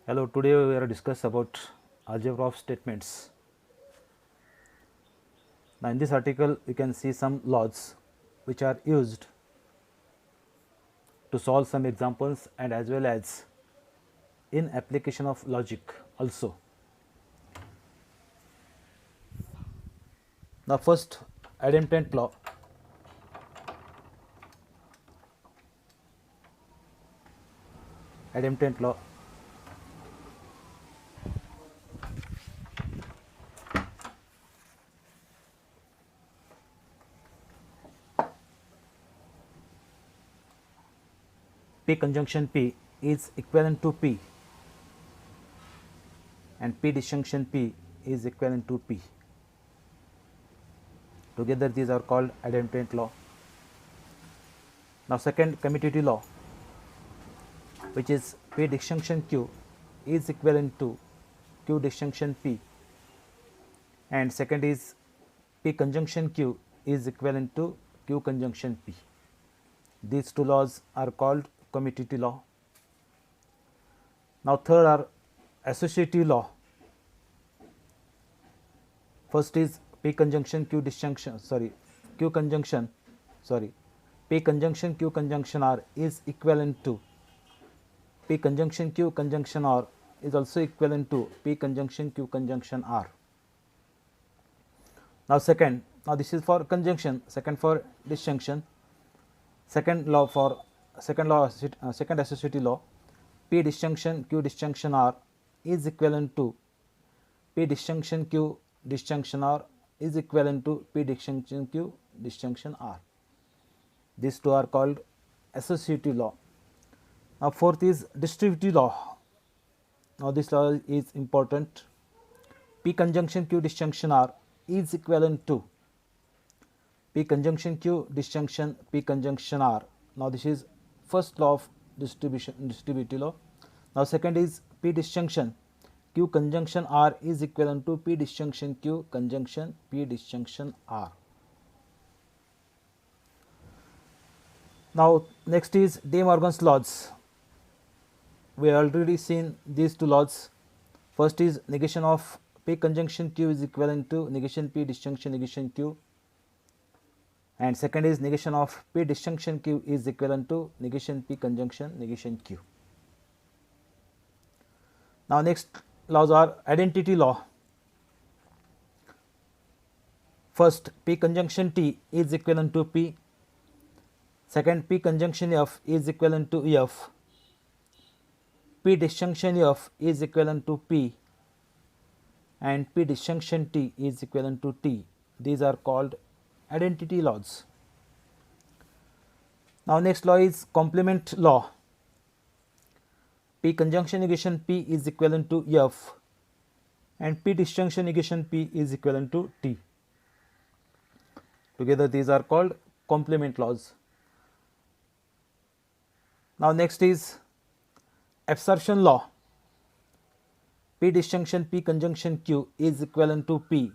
Hello, today we are discuss about algebra of statements. Now in this article you can see some laws which are used to solve some examples and as well as in application of logic also. Now first, idempotent law. Idempotent law. P conjunction P is equivalent to P and P disjunction P is equivalent to P. Together these are called idempotent law. Now second, commutative law, which is P disjunction Q is equivalent to Q disjunction P, and second is P conjunction Q is equivalent to Q conjunction P. These two laws are called commutative law. Now third are associative law. First is P conjunction Q disjunction Q conjunction P conjunction Q conjunction R is equivalent to P conjunction Q conjunction R is also equivalent to P conjunction Q conjunction R. Now second, now this is for conjunction, second for disjunction. Second associative law, P disjunction Q disjunction R is equivalent to P disjunction Q disjunction R is equivalent to P disjunction Q disjunction R. These two are called associative law. Now fourth is distributive law. Now this law is important. P conjunction Q disjunction R is equivalent to P conjunction Q disjunction P conjunction R. Now this is first law of distributive law. Now second is P disjunction Q conjunction R is equivalent to P disjunction Q conjunction P disjunction R. Now next is De Morgan's laws. We have already seen these two laws. First is negation of P conjunction Q is equivalent to negation P disjunction negation Q, and second is negation of P disjunction Q is equivalent to negation P conjunction negation Q. Now next laws are identity law. First, P conjunction T is equivalent to P, second P conjunction F is equivalent to F, P disjunction F is equivalent to P, and P disjunction T is equivalent to T. These are called identity laws. Now next law is complement law. P conjunction negation P is equivalent to F and P disjunction negation P is equivalent to T. Together these are called complement laws. Now next is absorption law. P disjunction P conjunction Q is equivalent to P,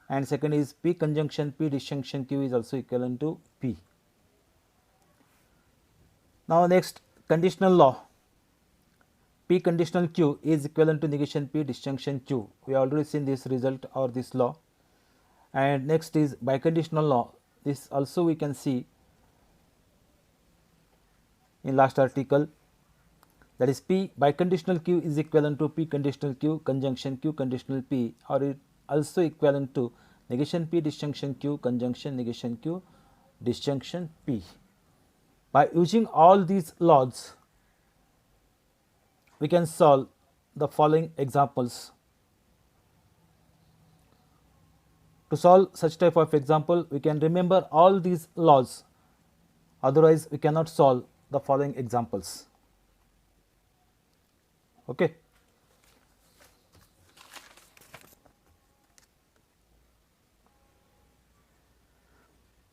and second is P conjunction P disjunction Q is also equivalent to P. Now next, conditional law. P conditional Q is equivalent to negation P disjunction Q. We have already seen this result or this law. And next is biconditional law. This also we can see in last article, that is P biconditional Q is equivalent to P conditional Q conjunction Q conditional P, or it also equivalent to negation P disjunction Q conjunction negation Q disjunction P. By using all these laws, we can solve the following examples. To solve such type of example, we can remember all these laws, otherwise we cannot solve the following examples. Okay.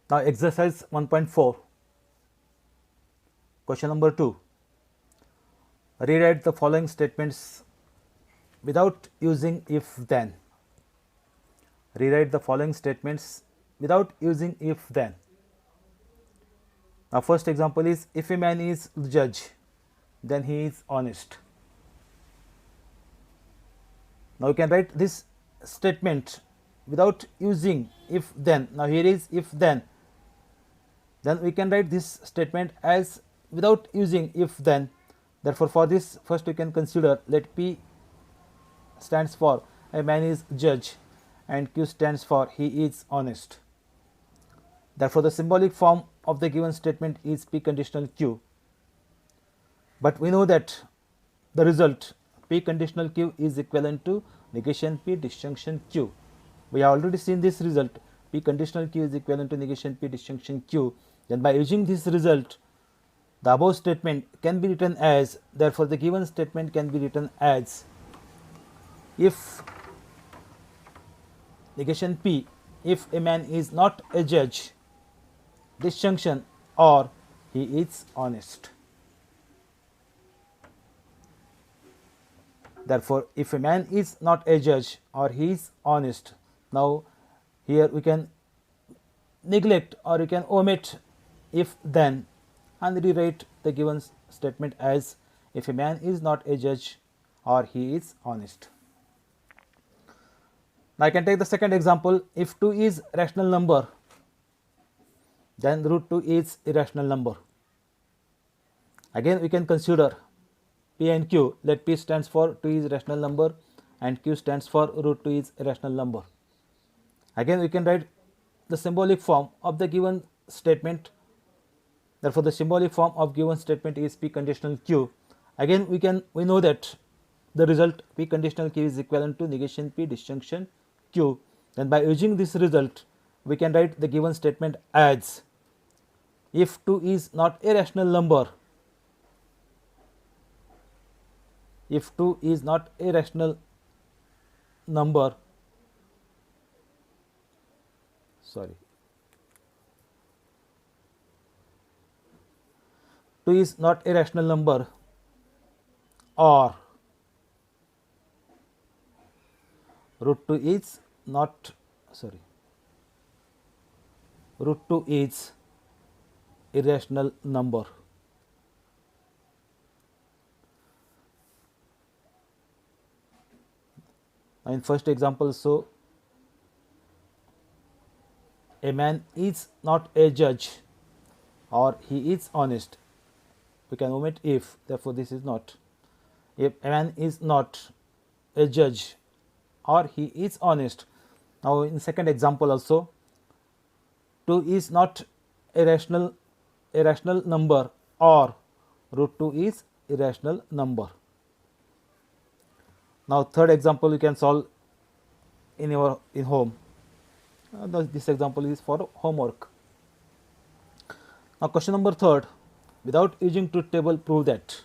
Now exercise 1.4, question number 2. Rewrite the following statements without using if then. Rewrite the following statements without using if then. Now first example is, if a man is the judge, then he is honest. Now we can write this statement without using if then. Now here is if then we can write this statement as without using if then. Therefore, for this first we can consider, let P stands for a man is judge and Q stands for he is honest. Therefore, the symbolic form of the given statement is P conditional Q. But we know that the result P conditional Q is equivalent to negation P disjunction Q. We have already seen this result, P conditional Q is equivalent to negation P disjunction Q. Then by using this result, the above statement can be written as, therefore the given statement can be written as, if negation P, if a man is not a judge, disjunction or he is honest. Therefore, if a man is not a judge or he is honest, now here we can neglect or we can omit if then and rewrite the given statement as, if a man is not a judge or he is honest. Now I can take the second example, if 2 is rational number, then root 2 is irrational number. Again we can consider P and Q, let P stands for 2 is rational number and Q stands for root 2 is irrational number. Again we can write the symbolic form of the given statement. Therefore, the symbolic form of given statement is P conditional Q. Again we know that the result P conditional Q is equivalent to negation P disjunction Q. Then by using this result we can write the given statement as, if 2 is not a rational number, if 2 is not a rational number, 2 is not a rational number or root 2 is irrational number. In first example, so a man is not a judge or he is honest. We can omit if, therefore this is not. If a man is not a judge or he is honest. Now in second example also, 2 is not a rational number or root 2 is irrational number. Now third example you can solve in home. This example is for homework. Now question number third, without using truth table prove that.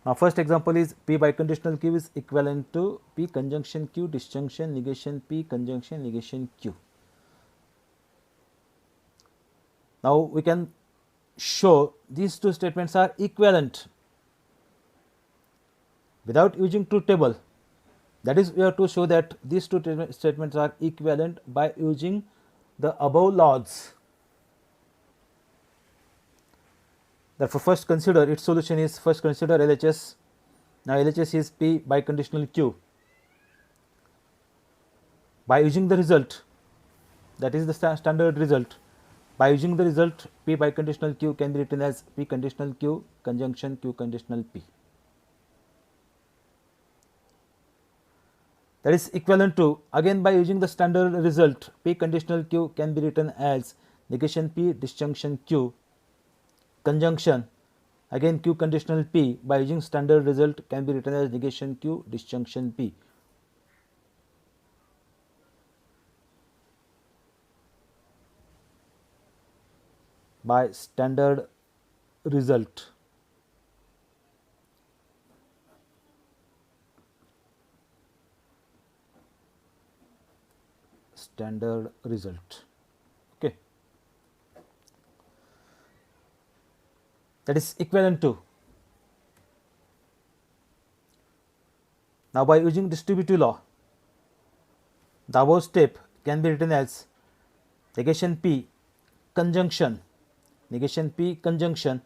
Now first example is P biconditional Q is equivalent to P conjunction Q disjunction negation P conjunction negation Q. Now we can show these two statements are equivalent without using truth table. That is, we have to show that these two statements are equivalent by using the above laws. Therefore, first consider its solution is, first consider LHS. Now LHS is P biconditional Q. By using the result, that is the standard result, by using the result P biconditional Q can be written as P conditional Q conjunction Q conditional P. That is equivalent to, again by using the standard result P conditional Q can be written as negation P disjunction Q conjunction again Q conditional P, by using standard result can be written as negation Q disjunction P. By standard result. Standard result. Okay. That is equivalent to. Now by using distributive law, the above step can be written as negation P conjunction, negation P conjunction,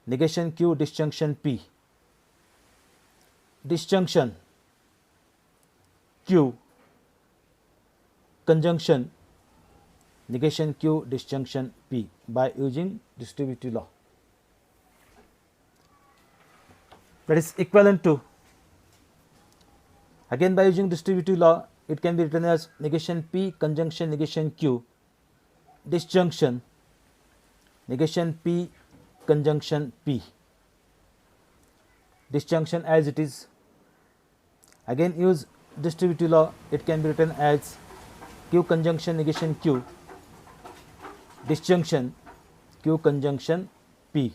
negation Q disjunction P, disjunction Q conjunction negation Q disjunction P by using distributive law. That is equivalent to, again by using distributive law, it can be written as negation P conjunction negation Q disjunction negation P conjunction P. Disjunction as it is, again use distributive law, it can be written as Q conjunction negation Q disjunction Q conjunction P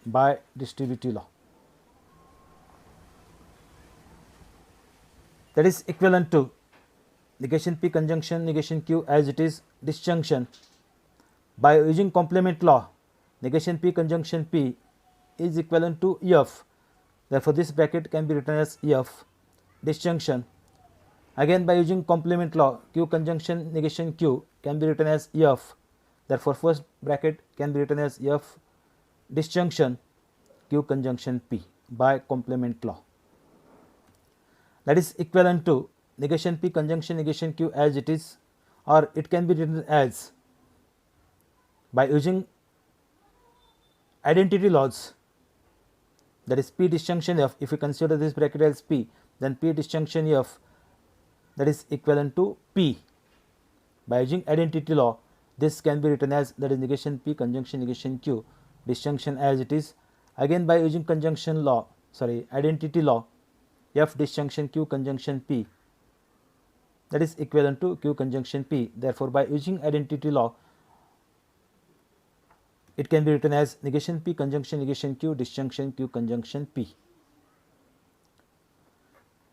by distributive law. That is equivalent to negation P conjunction negation Q as it is disjunction by using complement law, negation P conjunction P is equivalent to F. Therefore, this bracket can be written as F disjunction. Again by using complement law, Q conjunction negation Q can be written as F. Therefore, first bracket can be written as F disjunction Q conjunction P by complement law. That is equivalent to negation P conjunction negation Q as it is, or it can be written as by using identity laws, that is P disjunction F. If we consider this bracket as P, then P disjunction F, that is equivalent to P. By using identity law, this can be written as, that is negation P conjunction negation Q disjunction as it is. Again by using conjunction law, identity law, F disjunction Q conjunction P, that is equivalent to Q conjunction P. Therefore, by using identity law, it can be written as negation P conjunction negation Q disjunction Q conjunction P.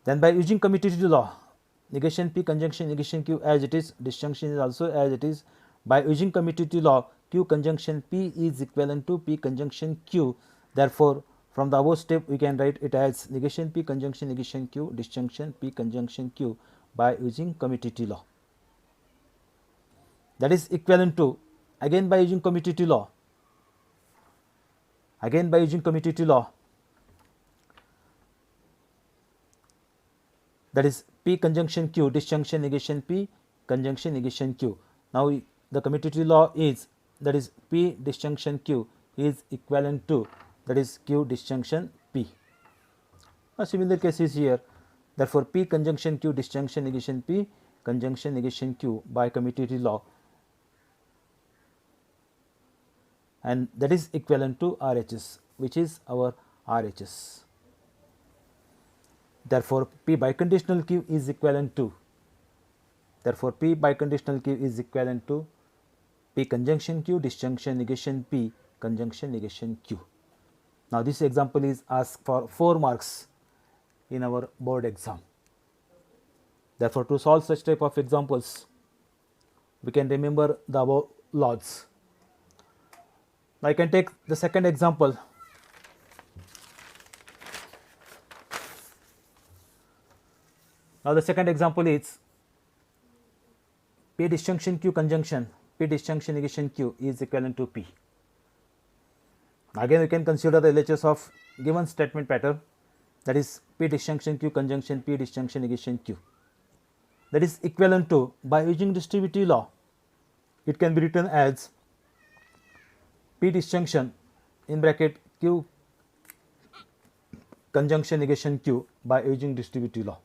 Then by using commutative law, negation P conjunction negation Q as it is, disjunction is also as it is. By using commutative law, Q conjunction P is equivalent to P conjunction Q. Therefore, from the above step we can write it as negation P conjunction negation Q disjunction P conjunction Q by using commutative law. That is equivalent to, again by using commutative law, that is P conjunction Q disjunction negation P conjunction negation Q. Now the commutative law is, that is P disjunction Q is equivalent to, that is Q disjunction P. A similar case is here. Therefore, P conjunction Q disjunction negation P conjunction negation Q by commutative law, and that is equivalent to RHS, which is our RHS. Therefore, P biconditional Q is equivalent to, P conjunction Q disjunction negation P conjunction negation Q. Now, this example is asked for 4 marks in our board exam. Therefore, to solve such type of examples, we can remember the above laws. Now, I can take the second example. Now, the second example is P disjunction Q conjunction P disjunction negation Q is equivalent to P. Again, we can consider the LHS of given statement pattern, that is P disjunction Q conjunction P disjunction negation Q, that is equivalent to, by using distributive law, it can be written as P disjunction in bracket Q conjunction negation Q by using distributive law,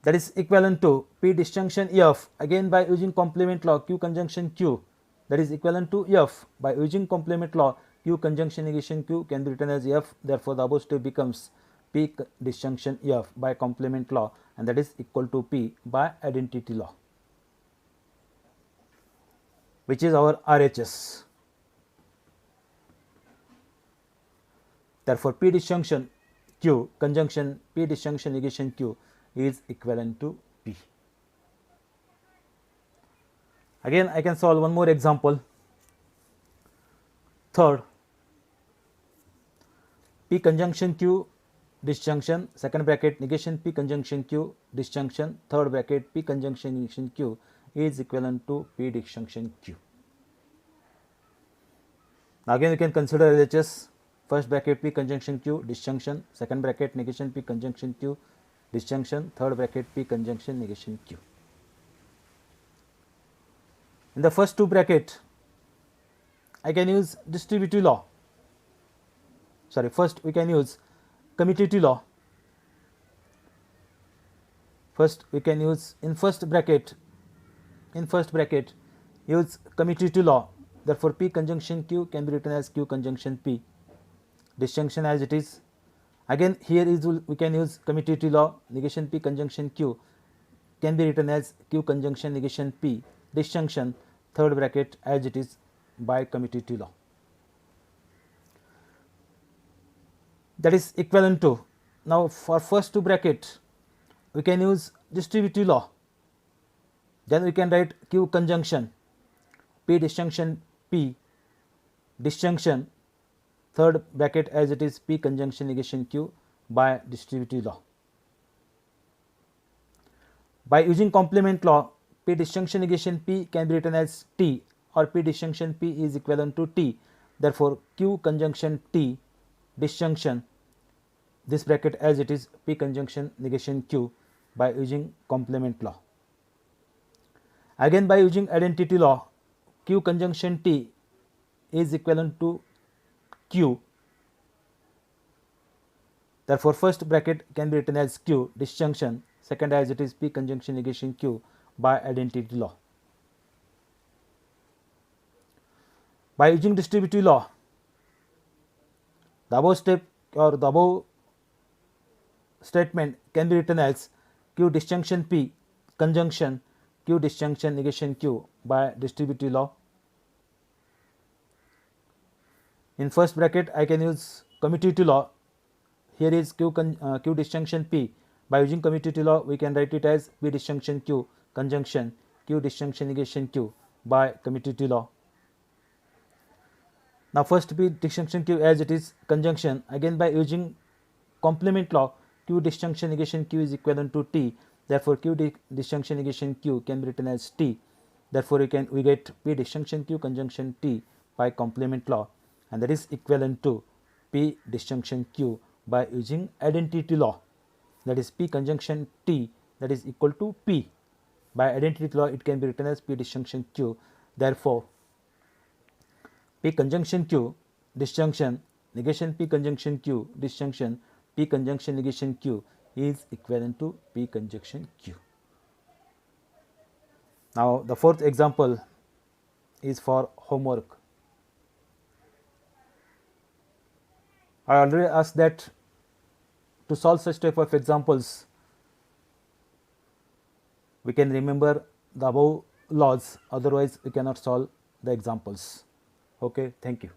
that is equivalent to P disjunction F, again by using complement law, Q conjunction Q, that is equivalent to F. By using complement law, Q conjunction negation Q can be written as F. Therefore, the above step becomes P disjunction F by complement law, and that is equal to P by identity law, which is our RHS. Therefore, P disjunction Q conjunction P disjunction negation Q is equivalent to P. Again, I can solve one more example. Third, P conjunction Q disjunction, second bracket negation P conjunction Q disjunction, third bracket P conjunction negation Q is equivalent to P disjunction Q. Now, again we can consider LHS. First bracket P conjunction Q disjunction, second bracket negation P conjunction Q disjunction, third bracket, P conjunction negation Q. In the first two bracket, I can use distributive law. First we can use commutative law. First we can use in first bracket use commutative law. Therefore, P conjunction Q can be written as Q conjunction P. Disjunction as it is. Again here is we can use commutative law. Negation P conjunction Q can be written as Q conjunction negation P. Disjunction third bracket as it is by commutative law. That is equivalent to. Now for first two bracket we can use distributive law. Then we can write Q conjunction P disjunction P disjunction third bracket as it is P conjunction negation Q by distributive law. By using complement law, P disjunction negation P can be written as T, or P disjunction P is equivalent to T. Therefore, Q conjunction T disjunction this bracket as it is P conjunction negation Q by using complement law. Again by using identity law, Q conjunction T is equivalent to Q. Therefore, first bracket can be written as Q disjunction, second as it is P conjunction negation Q by identity law. By using distributive law, the above step or the above statement can be written as Q disjunction P conjunction Q disjunction negation Q by distributive law. In first bracket I can use commutative law. Here is Q disjunction P. By using commutative law we can write it as P disjunction Q conjunction Q disjunction negation Q by commutative law. Now first P disjunction Q as it is conjunction. Again by using complement law, Q disjunction negation Q is equivalent to T. Therefore, Q disjunction negation Q can be written as T. Therefore, we get P disjunction Q conjunction T by complement law, and that is equivalent to P disjunction Q by using identity law. That is P conjunction T that is equal to P. By identity law, it can be written as P disjunction Q. Therefore, P conjunction Q disjunction negation P conjunction Q disjunction P conjunction negation Q is equivalent to P conjunction Q. Now the fourth example is for homework. I already asked that to solve such type of examples we can remember the above laws, otherwise we cannot solve the examples. Okay, thank you.